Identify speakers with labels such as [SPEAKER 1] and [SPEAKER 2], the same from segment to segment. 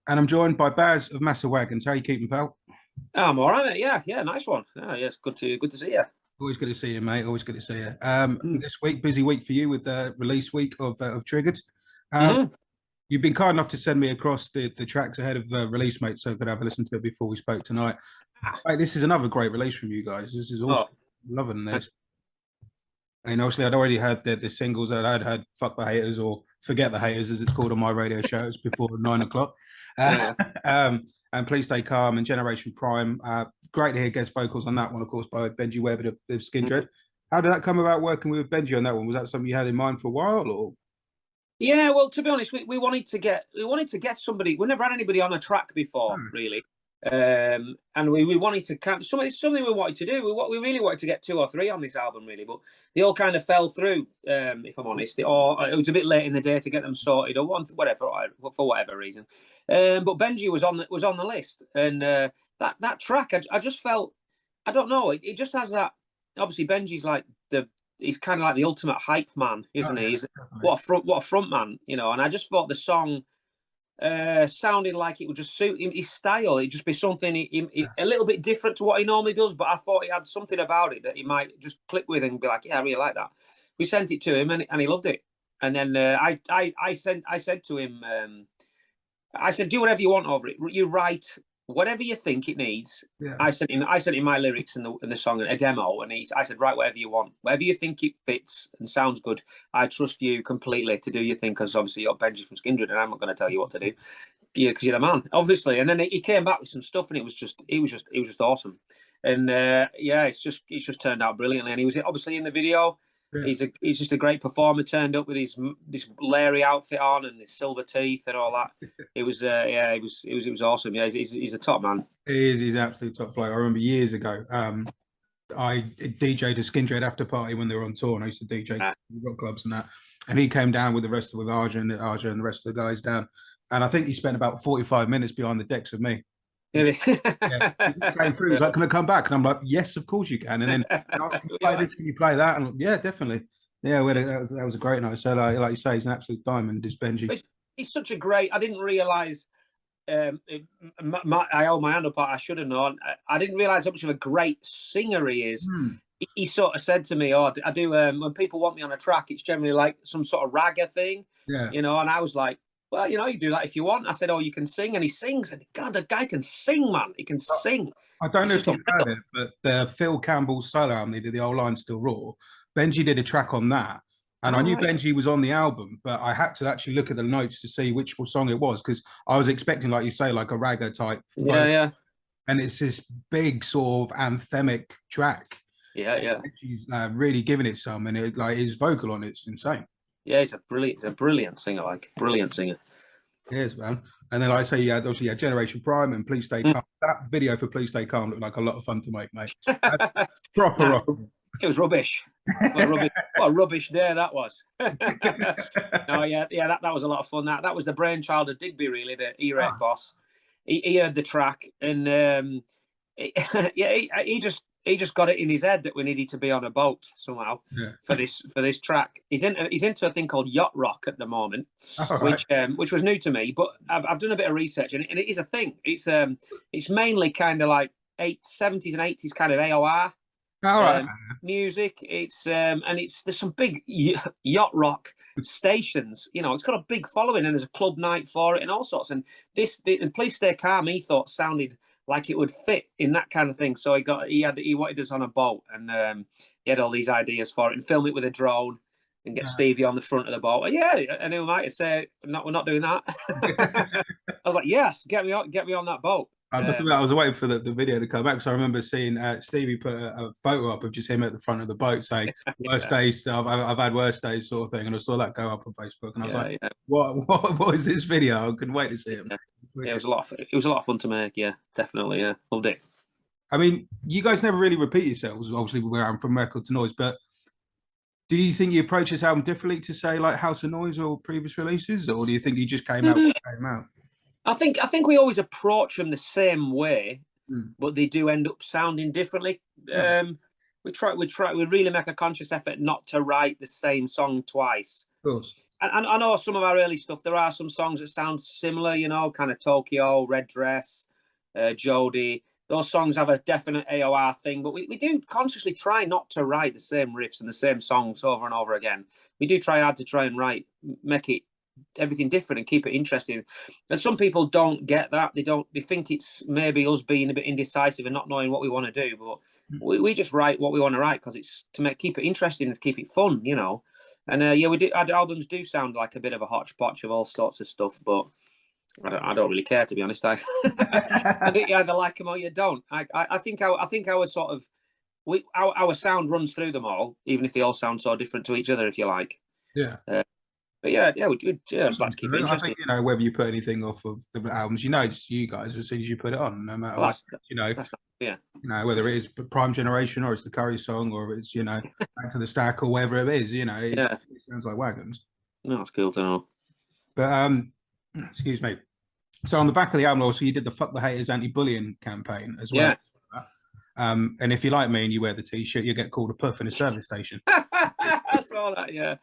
[SPEAKER 1] And I'm joined by Baz of Massive Wagons. How you keeping, pal?
[SPEAKER 2] Oh, I'm all right, mate. Yeah, nice one. Yes, good to see you.
[SPEAKER 1] Always good to see you, mate. Always good to see you.
[SPEAKER 2] Mm.
[SPEAKER 1] This week, busy week for you with the release week of Triggered. Um,
[SPEAKER 2] hmm
[SPEAKER 1] you've been kind enough to send me across the tracks ahead of the release, mate, so I could have a listen to it before we spoke tonight. Mate, this is another great release from you guys. This is awesome.
[SPEAKER 2] Oh,
[SPEAKER 1] Loving this. And obviously, I'd already heard the singles that I'd heard "Fuck the Haters" or "Forget the Haters" as it's called on my radio shows before 9 o'clock.
[SPEAKER 2] yeah,
[SPEAKER 1] And "Please Stay Calm" and "Generation Prime." Great to hear guest vocals on that one, of course, by Benji Webbe of
[SPEAKER 2] yeah.
[SPEAKER 1] Skindred. How did that come about working with Benji on that one? Was that something you had in mind for a while, or?
[SPEAKER 2] Yeah, well, to be honest, we wanted to get somebody. We never had anybody on a track before,
[SPEAKER 1] Hmm.
[SPEAKER 2] really, and we wanted to something we wanted to do. We really wanted to get two or three on this album, really, but they all kind of fell through. If I'm honest, or it was a bit late in the day to get them sorted, or whatever for whatever reason. But Benji was on the list, and that track, I just felt, I don't know, it just has that. Obviously, Benji's like he's kind of like the ultimate hype man,
[SPEAKER 1] Oh,
[SPEAKER 2] isn't he?
[SPEAKER 1] yeah,
[SPEAKER 2] He's
[SPEAKER 1] definitely.
[SPEAKER 2] what a front man, you know. And I just thought the song sounded like it would just suit him, his style. It'd just be something a little bit different to what he normally does. But I thought he had something about it that he might just click with and be like, yeah, I really like that. We sent it to him and he loved it. And then I said to him, I said, do whatever you want over it. You write whatever you think it needs.
[SPEAKER 1] Yeah.
[SPEAKER 2] I sent him my lyrics and the song and a demo, and I said, write whatever you want, whatever you think it fits and sounds good. I trust you completely to do your thing, because obviously you're Benji from Skindred, and I'm not going to tell you what to do. Yeah, because you're the man, obviously. And then he came back with some stuff, and it was just awesome. And yeah, it's just turned out brilliantly. And he was obviously in the video.
[SPEAKER 1] Yeah.
[SPEAKER 2] He's just a great performer. Turned up with this Larry outfit on and his silver teeth and all that. It was yeah, it was awesome. Yeah, he's a top man.
[SPEAKER 1] He's absolute top player. I remember years ago, I DJ'd a Skindred after party when they were on tour, and I used to DJ
[SPEAKER 2] Ah,
[SPEAKER 1] rock clubs and that. And he came down with Arja and the rest of the guys down. And I think he spent about 45 minutes behind the decks with me.
[SPEAKER 2] really?
[SPEAKER 1] Yeah, he came through. He's like, "Can I come back?" And I'm like, "Yes, of course you can." And then, "Oh, can you play
[SPEAKER 2] Yeah.
[SPEAKER 1] this? Can you play that?" And I'm like, yeah, definitely. Yeah, that was a great night. So, like you say, he's an absolute diamond, this Benji.
[SPEAKER 2] He's such a great. I didn't realize. I hold my hand up. I should have known. I didn't realize how much of a great singer he is.
[SPEAKER 1] Hmm.
[SPEAKER 2] He sort of said to me, "Oh, I do. When people want me on a track, it's generally like some sort of ragga thing,
[SPEAKER 1] Yeah.
[SPEAKER 2] you know." And I was like, "Well, you know, you do that if you want." I said, "Oh, you can sing," and he sings. And God, the guy can sing, man. He can sing.
[SPEAKER 1] I don't
[SPEAKER 2] It's
[SPEAKER 1] know
[SPEAKER 2] just
[SPEAKER 1] if you've heard
[SPEAKER 2] unreal.
[SPEAKER 1] it, but the Phil Campbell's solo album, they did the old line still raw. Benji did a track on that. And I
[SPEAKER 2] All
[SPEAKER 1] knew
[SPEAKER 2] right.
[SPEAKER 1] Benji was on the album, but I had to actually look at the notes to see which song it was, because I was expecting, like you say, like a ragga type
[SPEAKER 2] Yeah,
[SPEAKER 1] folk.
[SPEAKER 2] yeah,
[SPEAKER 1] And it's this big sort of anthemic track.
[SPEAKER 2] yeah, yeah.
[SPEAKER 1] She's really giving it some, and his vocal on it's insane.
[SPEAKER 2] Yeah, he's a brilliant singer, like brilliant singer.
[SPEAKER 1] Yes, man. And then like I say, yeah, obviously, yeah, Generation Prime and Please Stay Calm. That video for Please Stay Calm looked like a lot of fun to make, mate. That's proper
[SPEAKER 2] Nah,
[SPEAKER 1] rock.
[SPEAKER 2] it was rubbish. What a rubbish day that was. No, yeah, that was a lot of fun. That was the brainchild of Digby, really, the E-Rate boss. He heard the track, and yeah, he just got it in his head that we needed to be on a boat somehow
[SPEAKER 1] Yeah.
[SPEAKER 2] for this track. He's into a thing called yacht rock at the moment,
[SPEAKER 1] All right.
[SPEAKER 2] which was new to me. But I've done a bit of research, and it is a thing. It's mainly kind of like 70s and 80s kind of AOR
[SPEAKER 1] All right.
[SPEAKER 2] music. There's some big yacht rock stations. You know, it's got a big following, and there's a club night for it and all sorts. And and Please Stay Calm, he thought sounded like it would fit in that kind of thing. So he wanted us on a boat, and he had all these ideas for it, and film it with a drone and get Stevie on the front of the boat. And yeah, and who might say, "No, we're not doing that." I was like, "Yes, get me on that boat."
[SPEAKER 1] I must admit, I was waiting for the video to come back, because I remember seeing Stevie put a photo up of just him at the front of the boat saying "worst days, I've had worst days" sort of thing, and I saw that go up on Facebook, and I was like,
[SPEAKER 2] Yeah.
[SPEAKER 1] "What is this video? I couldn't wait to see it."
[SPEAKER 2] Yeah, it was a lot of fun to make. Yeah, definitely. Yeah, loved it.
[SPEAKER 1] I mean, you guys never really repeat yourselves. Obviously, we're going from record to noise, but do you think you approach this album differently to say like House of Noise or previous releases, or do you think you just came out what came out?
[SPEAKER 2] I think we always approach them the same way,
[SPEAKER 1] Mm.
[SPEAKER 2] but they do end up sounding differently.
[SPEAKER 1] Yeah,
[SPEAKER 2] We really make a conscious effort not to write the same song twice.
[SPEAKER 1] of course.
[SPEAKER 2] And I know some of our early stuff. There are some songs that sound similar, you know, kind of Tokyo, Red Dress, Jodie. Those songs have a definite AOR thing, but we do consciously try not to write the same riffs and the same songs over and over again. We do try hard to try and make it everything different and keep it interesting. And some people don't get that. They think it's maybe us being a bit indecisive and not knowing what we want to do, but we just write what we want to write because it's to keep it interesting and keep it fun, you know. And yeah, our albums do sound like a bit of a hodgepodge of all sorts of stuff, but I don't really care, to be honest. I think you either like them or you don't. I think our sort of our sound runs through them all, even if they all sound so different to each other, if you like.
[SPEAKER 1] Yeah.
[SPEAKER 2] But yeah, we just like to keep it interesting.
[SPEAKER 1] I think, you know, whether you put anything off of the albums, you know, it's you guys as soon as you put it on, no matter what, you know,
[SPEAKER 2] yeah,
[SPEAKER 1] you know, whether it is Prime Generation or it's the Curry song or it's, you know, Back to the Stack or whatever it is, you know, it sounds like Wagons.
[SPEAKER 2] No, it's cool to know.
[SPEAKER 1] But excuse me. So on the back of the album, also you did the "Fuck the Haters" anti-bullying campaign as well.
[SPEAKER 2] Yeah.
[SPEAKER 1] And if you like me and you wear the T-shirt, you get called a puff in a service station.
[SPEAKER 2] I saw that. Yeah.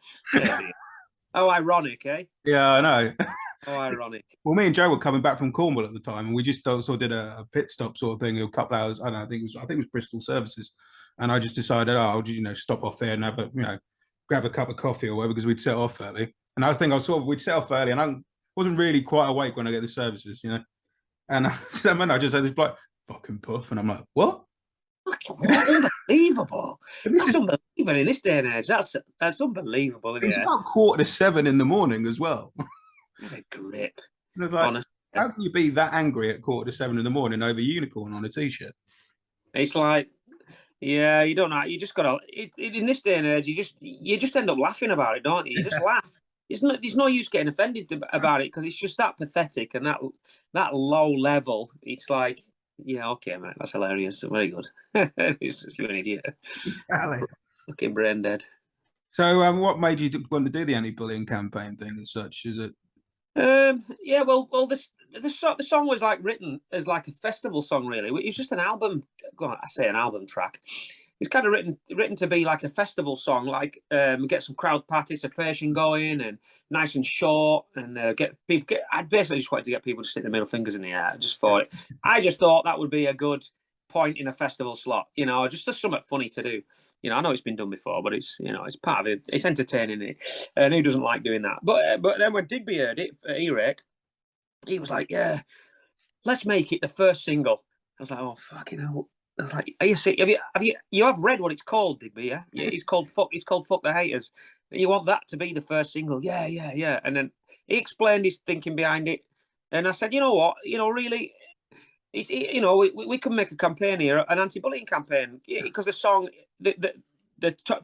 [SPEAKER 2] Oh, ironic, eh?
[SPEAKER 1] Yeah, I know.
[SPEAKER 2] Oh, ironic.
[SPEAKER 1] Well, me and Joe were coming back from Cornwall at the time, and we just sort of did a pit stop sort of thing, a couple hours. I don't know, I think it was Bristol Services, and I just decided, I'll just, you know, stop off there and have a, you know, grab a cup of coffee or whatever because we'd set off early. And I think we'd set off early, and I wasn't really quite awake when I get the services, you know. And then I just had this like fucking puff, and I'm like, what?
[SPEAKER 2] Unbelievable! That's unbelievable in this day and age. That's unbelievable.
[SPEAKER 1] It was about 6:45 in the morning as well.
[SPEAKER 2] What a grip!
[SPEAKER 1] And I was like, honestly, how can you be that angry at 6:45 in the morning over Unicorn on a T-shirt?
[SPEAKER 2] It's like, yeah, you don't know. You just gotta. In this day and age, you just end up laughing about it, don't you? You just laugh. There's no use getting offended about it because it's just that pathetic and that low level. It's like, yeah, okay, mate, that's hilarious. Very good. It's just you're an idiot.
[SPEAKER 1] Exactly.
[SPEAKER 2] Fucking brain dead.
[SPEAKER 1] So, what made you want to do the anti-bullying campaign thing and such? Is it?
[SPEAKER 2] Yeah, well, the song was like written as like a festival song, really. It was just an album. I say an album track. It's kind of written to be like a festival song, like get some crowd participation going and nice and short, and get people. I basically just wanted to get people to stick their middle fingers in the air. I just thought that would be a good point in a festival slot, you know, just something funny to do. You know, I know it's been done before, but it's, you know, it's part of it. It's entertaining it, and who doesn't like doing that? But then when Digby heard it for Earache, he was like, "Yeah, let's make it the first single." I was like, "Oh fucking hell." I was like, "Are you sick? You have read what it's called, Digby? Yeah, it's called Fuck the Haters. You want that to be the first single? Yeah." And then he explained his thinking behind it, and I said, "You know what? You know, really, it's you know, we can make a campaign here, an anti-bullying campaign, because the song, the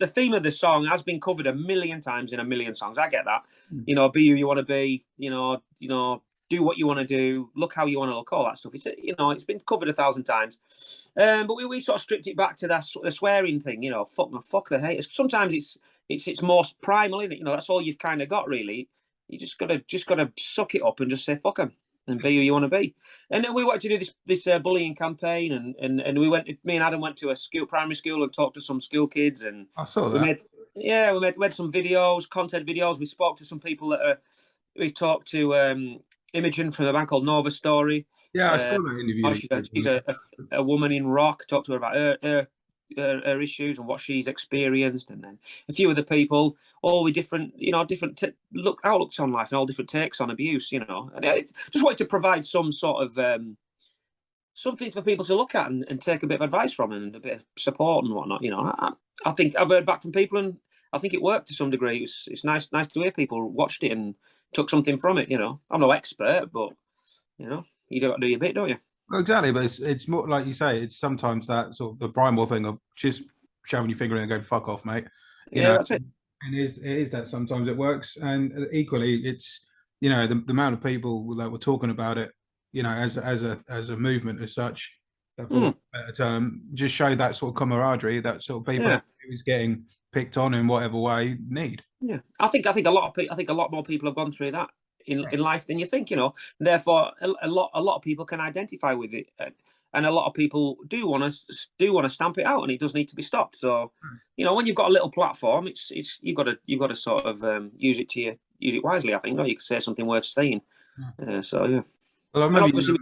[SPEAKER 2] theme of the song has been covered a million times in a million songs. I get that. You know, be who you want to be. You know." Do what you want to do, look how you want to look, all that stuff. It's, you know, it's been covered 1,000 times, but we sort of stripped it back to that the swearing thing. You know, fuck the haters. Sometimes it's most primal, isn't it? You know, that's all you've kind of got, really. You just gotta suck it up and just say fuck them and be who you want to be. And then we wanted to do this bullying campaign, and we me and Adam went to a primary school and talked to some school kids, and
[SPEAKER 1] I saw that.
[SPEAKER 2] we made some videos, content videos. We spoke to some people we talked to. Imogen from a band called Nova Story.
[SPEAKER 1] Yeah, I saw that interview.
[SPEAKER 2] She's a woman in rock. Talked to her about her issues and what she's experienced, and then a few other people, all with different outlooks on life and all different takes on abuse. You know, and I just wanted to provide some sort of something for people to look at and take a bit of advice from and a bit of support and whatnot. You know, I think I've heard back from people, and I think it worked to some degree. It's nice to hear people watched it and took something from it. You know, I'm no expert, but you know, you got to do your bit, don't you?
[SPEAKER 1] Well, exactly, but it's more like you say. It's sometimes that sort of the primal thing of just shoving your finger in and going "fuck off, mate." You know,
[SPEAKER 2] that's it.
[SPEAKER 1] And it is that sometimes it works, and equally, it's, you know, the amount of people that were talking about it, you know, as a movement as such, for a better term, just showed that sort of camaraderie that sort of people who's getting picked on in whatever way need.
[SPEAKER 2] Yeah, I think a lot more people have gone through that in life than you think. You know, therefore a lot of people can identify with it and a lot of people do want to stamp it out, and it does need to be stopped. So, you know, when you've got a little platform, it's you've got to sort of use it wisely. I think, or you could say something worth saying. So yeah.
[SPEAKER 1] Well, I
[SPEAKER 2] And
[SPEAKER 1] remember
[SPEAKER 2] obviously,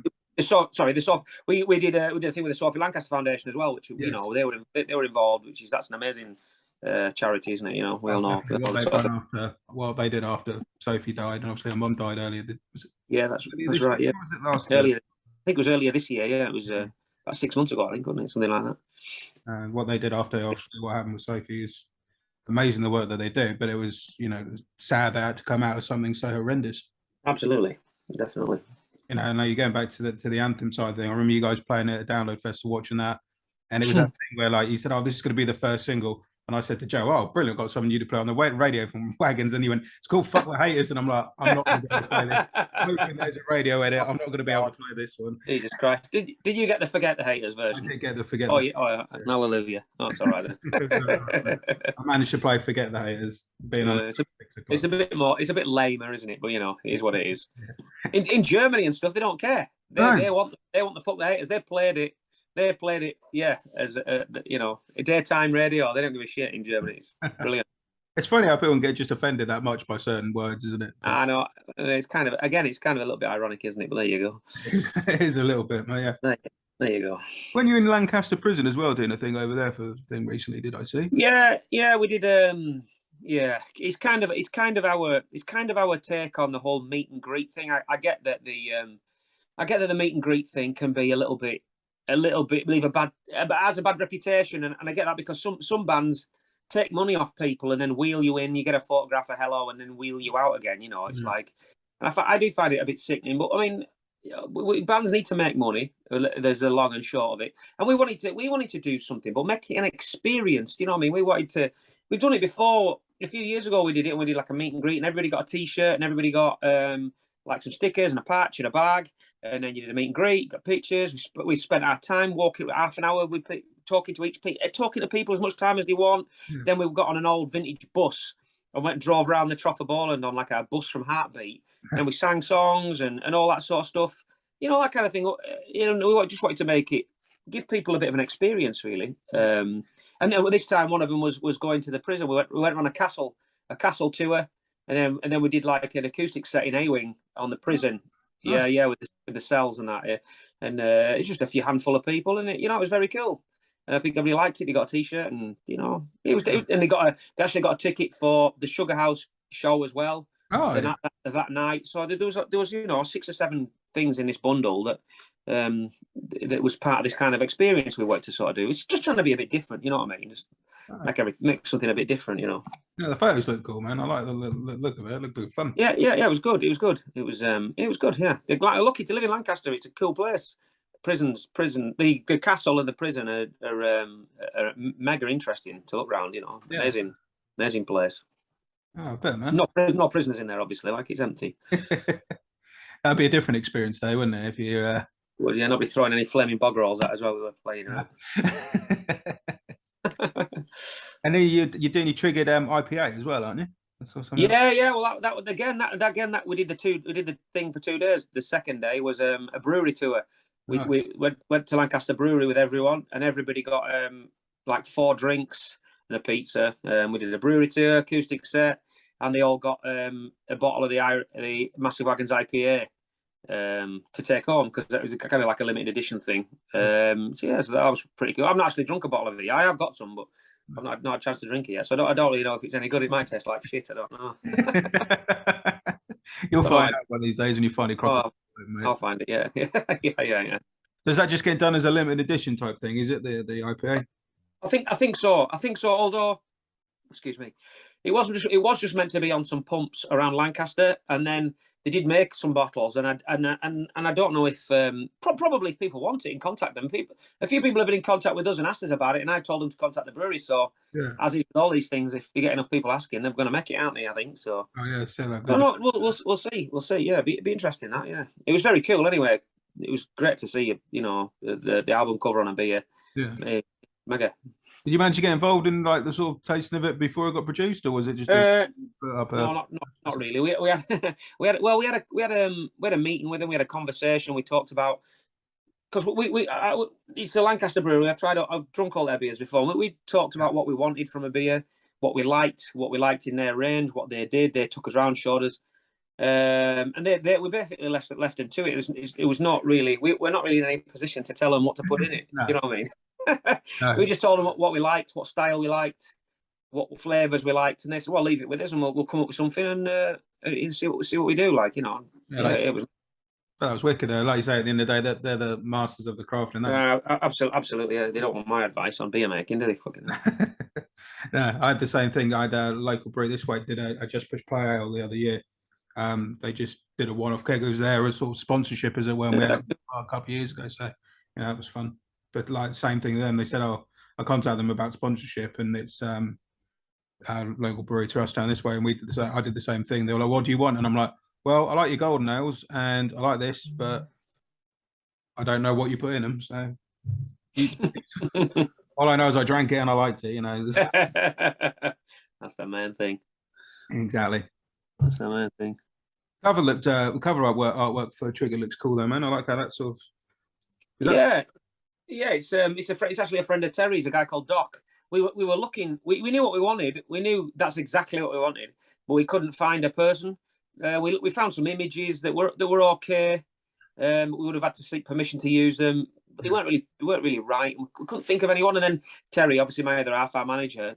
[SPEAKER 2] we did a thing with the Sophie Lancaster Foundation as well, which you know they were involved, that's an amazing charity, isn't it? You know, we all know
[SPEAKER 1] what they did after Sophie died, and obviously her mum died earlier.
[SPEAKER 2] Yeah, that's right. Yeah,
[SPEAKER 1] was it last
[SPEAKER 2] earlier.
[SPEAKER 1] year?
[SPEAKER 2] I think it was earlier this year. Yeah, it was about 6 months ago, I think, wasn't it? Something like that.
[SPEAKER 1] And what they did after, obviously, what happened with Sophie is amazing, the work that they do. But it was, you know, it was sad that it had to come out of something so horrendous.
[SPEAKER 2] Absolutely, definitely.
[SPEAKER 1] You know, and now you're going back to the anthem side thing. I remember you guys playing it at Download Festival, watching that, and it was that thing where, like, you said, "Oh, this is going to be the first single," and I said to Joe, "Oh, brilliant, got something new to play on the radio from Wagons," and he went, "It's called Fuck the Haters," and I'm like, "I'm not going to be able to play this. Hoping there's a radio edit. I'm not going to be able to play this one."
[SPEAKER 2] Jesus Christ! Did you get the Forget the Haters version?
[SPEAKER 1] I did get the Forget.
[SPEAKER 2] Oh, yeah. No, Olivia. Oh, it's all right then.
[SPEAKER 1] I managed to play Forget the Haters.
[SPEAKER 2] It's a bit lamer, isn't it? But you know, it is what it is. In Germany and stuff, they don't care. They want the Fuck the Haters. They played it. Yeah, as you know, daytime radio. They don't give a shit in Germany. It's brilliant.
[SPEAKER 1] It's funny how people get just offended that much by certain words, isn't it?
[SPEAKER 2] I know. It's kind of a little bit ironic, isn't it? But there you go.
[SPEAKER 1] It is a little bit, yeah.
[SPEAKER 2] There you go.
[SPEAKER 1] When you're in Lancaster prison as well, doing a thing over there for a thing recently, did I see?
[SPEAKER 2] Yeah, we did. Yeah, it's kind of our take on the whole meet and greet thing. I get that the meet and greet thing can be a little bit has a bad reputation, and I get that because some bands take money off people and then wheel you in, you get a photograph of hello, and then wheel you out again. You know, it's like, and I do find it a bit sickening. But I mean, bands need to make money. There's a long and short of it, and we wanted to do something, but make it an experience. You know what I mean? We've done it before. A few years ago, we did it, and we did like a meet and greet, and everybody got a T-shirt, and everybody got like some stickers and a patch and a bag, and then you did a meet and greet, got pictures. We spent our time walking half an hour with talking to people as much time as they want. Then we got on an old vintage bus and went and drove around the Trough of Bowland on like a bus from Heartbeat, and we sang songs and all that sort of stuff. You know, that kind of thing. You know, we just wanted to give people a bit of an experience, really. And then this time, one of them was going to the prison. We went on a castle tour, and then we did like an acoustic set in A-Wing on the prison. Yeah, with the cells and that. Yeah. And it's just a few handful of people, and it was very cool. And I think everybody liked it. They got a T-shirt, and and they actually got a ticket for the Sugar House show as well. That night. So there was 6 or 7 things in this bundle that was part of this kind of experience we wanted to sort of do. It's just trying to be a bit different, you know what I mean? Just make something a bit different, you know.
[SPEAKER 1] Yeah, the photos look cool, man. I like the look of it. It looked pretty fun.
[SPEAKER 2] Yeah. It was good. It was good. Yeah. They're lucky to live in Lancaster. It's a cool place. The castle and the prison are mega interesting to look round. You know, amazing place.
[SPEAKER 1] Oh, I bet, man.
[SPEAKER 2] Not prisoners in there, obviously. Like, it's empty.
[SPEAKER 1] That'd be a different experience, though, wouldn't it? If you
[SPEAKER 2] would you not be throwing any flaming bog rolls out as well? We were playing.
[SPEAKER 1] And then you're doing your triggered IPA as well, aren't you?
[SPEAKER 2] Yeah. Well, that we did the thing for 2 days. The second day was a brewery tour. We went to Lancaster Brewery with everyone, and everybody got like 4 drinks and a pizza. We did a brewery tour, acoustic set, and they all got a bottle of the Massive Wagons IPA to take home, because that was kind of like a limited edition thing. So that was pretty cool. I've not actually drunk a bottle of it. I have got some, but I've not had a chance to drink it yet. So I don't really know if it's any good. It might taste like shit. I don't know.
[SPEAKER 1] You'll find out one of these days when you find it.
[SPEAKER 2] I'll find it. Yeah. Yeah.
[SPEAKER 1] Does that just get done as a limited edition type thing? Is it the IPA?
[SPEAKER 2] I think so. Although, excuse me, it was just meant to be on some pumps around Lancaster, and then they did make some bottles, and I don't know if probably if people want it and contact them. A few people have been in contact with us and asked us about it, and I've told them to contact the brewery. So as is with all these things, if you get enough people asking, they're going to make it, aren't they? I think so.
[SPEAKER 1] Oh yeah, so like
[SPEAKER 2] we'll see. Yeah, be interesting that. Yeah, it was very cool. Anyway, it was great to see the album cover on a beer. Yeah, mega.
[SPEAKER 1] Did you manage to get involved in like the sort of tasting of it before it got produced, or was it just?
[SPEAKER 2] No, not really. We had a meeting with them. We had a conversation. We talked about because it's a Lancaster brewery. I've drunk all their beers before. We talked about what we wanted from a beer, what we liked in their range, what they did. They took us around, showed us, and we basically left them to it. It was not really. We're not really in any position to tell them what to put in it.
[SPEAKER 1] No.
[SPEAKER 2] You know what I mean?
[SPEAKER 1] No.
[SPEAKER 2] We just told them what we liked, what style we liked, what flavors we liked, and they said, "Well, leave it with us, and we'll come up with something and see what we do." Like, you know, it was.
[SPEAKER 1] That was wicked though. Like you say, at the end of the day, that they're the masters of the craft in that.
[SPEAKER 2] Absolutely. Yeah. They don't want my advice on beer making, do they? Fucking
[SPEAKER 1] No, I had the same thing. I had a local brewery this way did a Just Push Play Ale the other year. They just did a one-off keg. It was there as sort of sponsorship as it were. We had a couple of years ago, so it was fun. But like same thing then. They said, "Oh, I contacted them about sponsorship, and it's our local brewery trust down this way." And I did the same thing. They were like, "What do you want?" And I'm like, "Well, I like your golden ales, and I like this, but I don't know what you put in them." So all I know is I drank it and I liked it. You know,
[SPEAKER 2] that's the main thing.
[SPEAKER 1] Exactly.
[SPEAKER 2] That's the main thing.
[SPEAKER 1] The cover artwork for Trigger looks cool though, man. I like how that sort of.
[SPEAKER 2] Yeah. It's actually a friend of Terry's, a guy called Doc. We were looking. We knew what we wanted. We knew that's exactly what we wanted, but we couldn't find a person. We found some images that were okay. We would have had to seek permission to use them, but they weren't really right. We couldn't think of anyone. And then Terry, obviously my other half, our manager,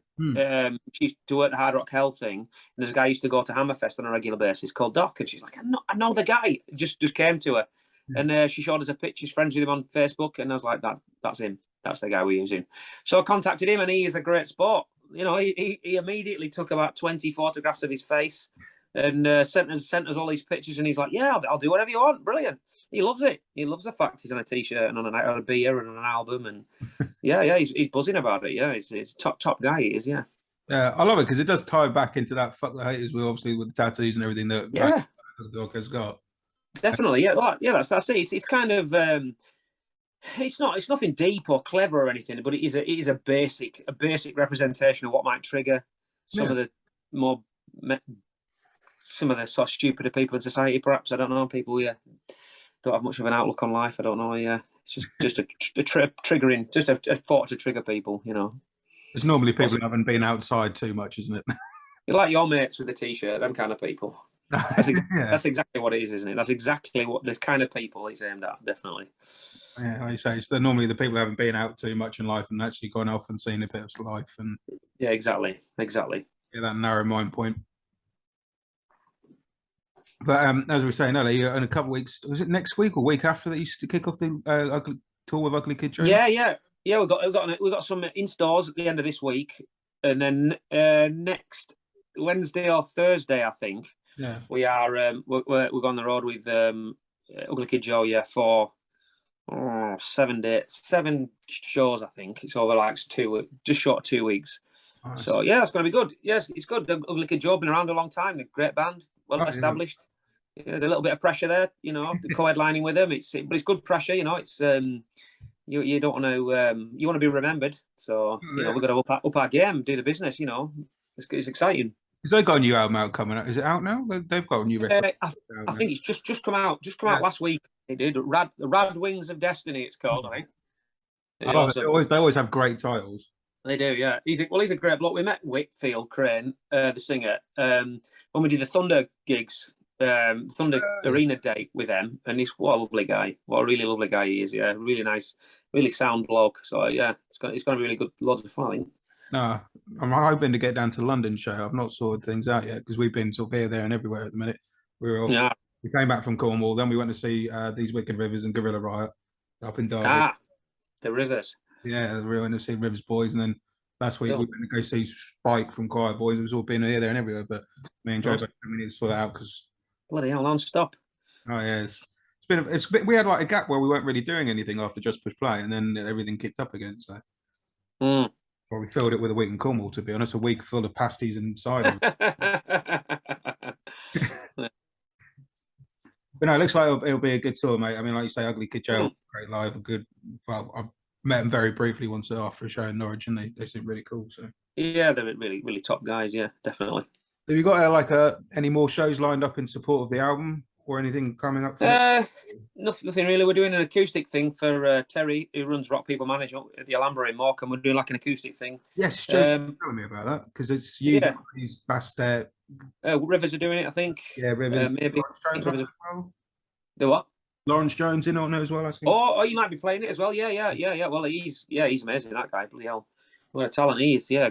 [SPEAKER 2] she used to work the Hard Rock Hell thing. And there's a guy who used to go to Hammerfest on a regular basis called Doc, and she's like, I know the guy. Just came to her, and she showed us a picture. She's friends with him on Facebook, and I was like, that's him. That's the guy we're using. So I contacted him, and he is a great sport. You know, he immediately took about 20 photographs of his face and sent us all these pictures, and he's like, "Yeah, I'll do whatever you want." Brilliant. He loves it. He loves the fact he's on a t-shirt and on a beer and on an album, and he's buzzing about it. Yeah, he's top guy. He is. Yeah.
[SPEAKER 1] Yeah, I love it because it does tie back into that fuck the haters with obviously with the tattoos and everything that the dog has got.
[SPEAKER 2] Definitely. Yeah. Well, yeah. That's it. It's kind of. It's nothing deep or clever or anything, but it is a basic representation of what might trigger some of the sort of stupider people in society. Perhaps, I don't know. People, don't have much of an outlook on life. I don't know. Yeah, it's just a triggering, just a thought to trigger people. You know,
[SPEAKER 1] it's normally people who haven't been outside too much, isn't it?
[SPEAKER 2] You like your mates with the t-shirt, them kind of people. That's exactly what it is, isn't it? That's exactly what the kind of people it's aimed at, definitely.
[SPEAKER 1] Yeah, like you say, it's normally the people who haven't been out too much in life and actually gone off and seen a bit of life. And
[SPEAKER 2] yeah, exactly.
[SPEAKER 1] Yeah, that narrow mind point. But as we were saying earlier, in a couple of weeks, was it next week or week after that you kick off the ugly tour with Ugly Kid Joe?
[SPEAKER 2] Yeah. We got some in stores at the end of this week, and then next Wednesday or Thursday, I think.
[SPEAKER 1] Yeah,
[SPEAKER 2] we are. We're on the road with Ugly Kid Joe. Yeah, for 7 days, 7 shows. I think it's over like just short of 2 weeks. Nice. So yeah, it's going to be good. Yes, it's good. The Ugly Kid Joe been around a long time. A great band, well established. Yeah. There's a little bit of pressure there, you know, co-headlining with them. But it's good pressure, you know. It's you don't want to you want to be remembered. So you know, we've got to up our game, do the business. You know, it's exciting.
[SPEAKER 1] Has they got a new album out coming out? Is it out now? They've got a new record.
[SPEAKER 2] I think it's just come out. Out last week. It did. The Rad Wings of Destiny. It's called. I think.
[SPEAKER 1] I love it. They always have great titles.
[SPEAKER 2] They do, yeah. He's a great bloke. We met Whitfield Crane, the singer, when we did the Thunder gigs, Thunder Arena date with them, and he's what a lovely guy. What a really lovely guy he is. Yeah, really nice, really sound bloke. So yeah, it's going to be really good. Loads of fun, I think.
[SPEAKER 1] No, I'm hoping to get down to the London show. I've not sorted things out yet because we've been sort of here, there, and everywhere at the minute. We came back from Cornwall, then we went to see These Wicked Rivers and Gorilla Riot up in Derby.
[SPEAKER 2] The Rivers.
[SPEAKER 1] Yeah, we went to see Rivers Boys, and then last week we went to go see Spike from Quiet Boys. It was all been here, there, and everywhere. But me and Joe we need to sort it out because
[SPEAKER 2] bloody hell, non-stop.
[SPEAKER 1] Oh yeah, it's been we had like a gap where we weren't really doing anything after Just Push Play, and then everything kicked up again. So, well, we filled it with a week in Cornwall. To be honest, a week full of pasties and cider. But no, it looks like it'll be a good tour, mate. I mean, like you say, Ugly Kid Joe, great live, I've met them very briefly once after a show in Norwich, and they seem really cool. So
[SPEAKER 2] yeah, they're really, really top guys. Yeah, definitely.
[SPEAKER 1] Have you got any more shows lined up in support of the album? or anything coming up? For
[SPEAKER 2] Nothing really. We're doing an acoustic thing for Terry, who runs Rock People Management at the Alhambra in Morecambe. We're doing like an acoustic thing.
[SPEAKER 1] Yes, Joe's telling me about that because it's you
[SPEAKER 2] Yeah.
[SPEAKER 1] guys, Bastet.
[SPEAKER 2] Rivers are doing it, I think.
[SPEAKER 1] Yeah, Rivers.
[SPEAKER 2] Maybe.
[SPEAKER 1] Lawrence Jones on
[SPEAKER 2] Rivers
[SPEAKER 1] it as well.
[SPEAKER 2] The what?
[SPEAKER 1] Lawrence Jones in on it as well, I think.
[SPEAKER 2] Oh, you might be playing it as well. Yeah. Well, he's amazing. That guy, bloody hell, what a talent he is. Yeah,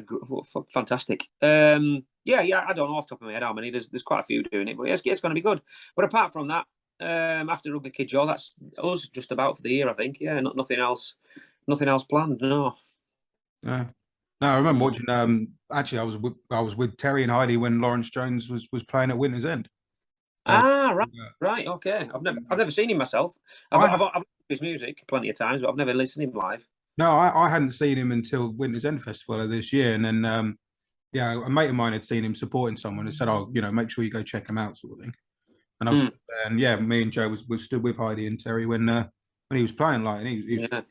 [SPEAKER 2] fantastic. Yeah. I don't know off the top of my head how many. There's quite a few doing it, but it's going to be good. But apart from that, after Ugly Kid Joe, that's us just about for the year, I think. Yeah, nothing else planned. No.
[SPEAKER 1] No, I remember watching. Actually, I was with Terry and Heidi when Lawrence Jones was playing at Winter's End.
[SPEAKER 2] Right. Okay. I've never seen him myself. I've heard his music plenty of times, but I've never listened to him live.
[SPEAKER 1] No, I hadn't seen him until Winter's End Festival of this year, and then a mate of mine had seen him supporting someone and said, "Oh, make sure you go check him out," sort of thing. And I was there, and yeah, me and Joe was stood with Heidi and Terry when he was playing, like, and he was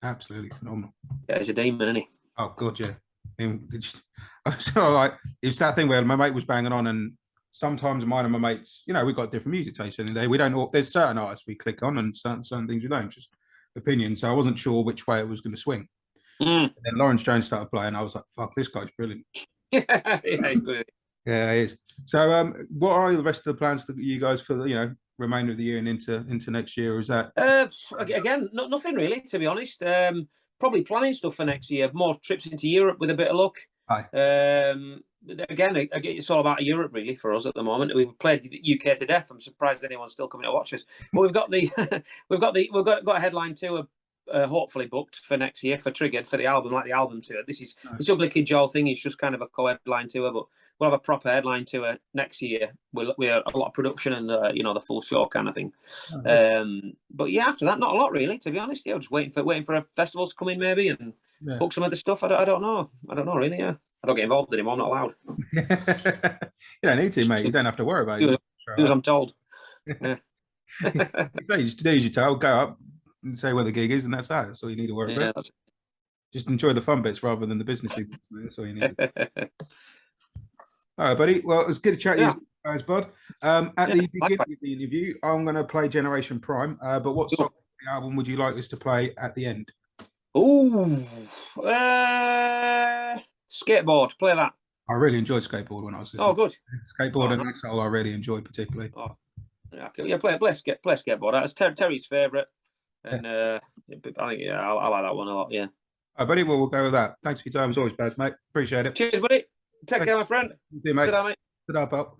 [SPEAKER 1] absolutely phenomenal.
[SPEAKER 2] Yeah, he's a demon, isn't he?
[SPEAKER 1] Oh god, yeah. So like, it's that thing where my mate was banging on, and sometimes mine and my mates, we've got different music tastes in the day. We don't. There's certain artists we click on, and certain things we don't. Just opinion. So I wasn't sure which way it was going to swing. And then Lawrence Jones started playing. I was like, "Fuck, this guy's brilliant."
[SPEAKER 2] Yeah, he's good.
[SPEAKER 1] Yeah, he is. So, what are the rest of the plans for you guys for the remainder of the year and into next year? Or is that
[SPEAKER 2] again nothing really, to be honest? Probably planning stuff for next year. More trips into Europe with a bit of luck. Again, it's all about Europe really for us at the moment. We've played the UK to death. I'm surprised anyone's still coming to watch us. But we've got a headline tour hopefully booked for next year for Triggered for the album, like the album tour. This Ugly Kid Joel thing is just kind of a co-headline tour, but we'll have a proper headline tour next year. We have a lot of production and the full show kind of thing. But yeah, after that, not a lot really, to be honest. Yeah, just waiting for a festivals to come in maybe and book some of the stuff. I don't know really. Yeah, I don't get involved anymore. I'm not allowed.
[SPEAKER 1] You don't need to, mate. You don't have to worry about it.
[SPEAKER 2] As I'm told. Yeah.
[SPEAKER 1] You just do your tell, go up and say where the gig is, and that's that. That's all you need to worry about. Just enjoy the fun bits rather than the businessy bits. That's all you need. All right, buddy. Well, it was good to chat to you guys, bud. At the beginning of the interview, I'm going to play Generation Prime. But what song of the album would you like us to play at the end?
[SPEAKER 2] Ooh, Skateboard. Play that.
[SPEAKER 1] I really enjoyed Skateboard when I was listening.
[SPEAKER 2] Oh, good.
[SPEAKER 1] Skateboard and Asshole I really enjoyed particularly.
[SPEAKER 2] Oh, yeah, play Skateboard. That's Terry's favourite. And I think, I like that one a lot, yeah.
[SPEAKER 1] All right, buddy. Well, we'll go with that. Thanks for your time as always, Baz, mate. Appreciate it.
[SPEAKER 2] Cheers, buddy. Take care, my friend.
[SPEAKER 1] You too, mate.
[SPEAKER 2] Ta-da, mate.
[SPEAKER 1] Ta-da, pal.